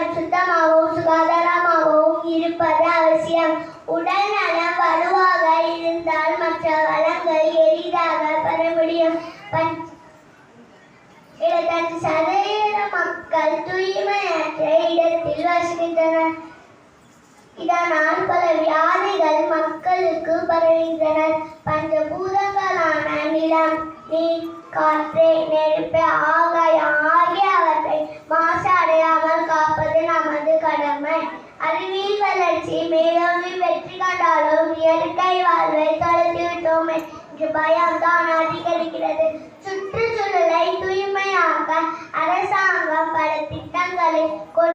சுற்றுப்புறம் சுத்தமாகவும் சுகாதாரமாகவும் இருப்பது அவசியம். உடல் நலம் வலுவாக இருந்தால் மற்ற வளங்கள் எளிதாக பெற முடியும். 75% மக்கள் தூய்மையற்ற இடத்தில் வசிக்கின்றனர். இதனால் பல வியாதிகள் மக்களுக்கு பரவுகின்றன. பஞ்சபூதங்களான நிலம், நீர், காற்று, நெருப்பு, ஆகாயம் ஆகியவற்றை மாசடையாமல் காப்பது நமது கடமை. அறிவியல் வளர்ச்சி மேலோங்கி வெற்றி கண்டாலும் இயற்கை வாழ்வை தொலைத்துவிட்டோம் என்ற பயம்தான் அதிகரிக்கிறது. சுற்றுச்சூழலை தூய்மையாக்க அரசாங்கம் பல திட்டங்களை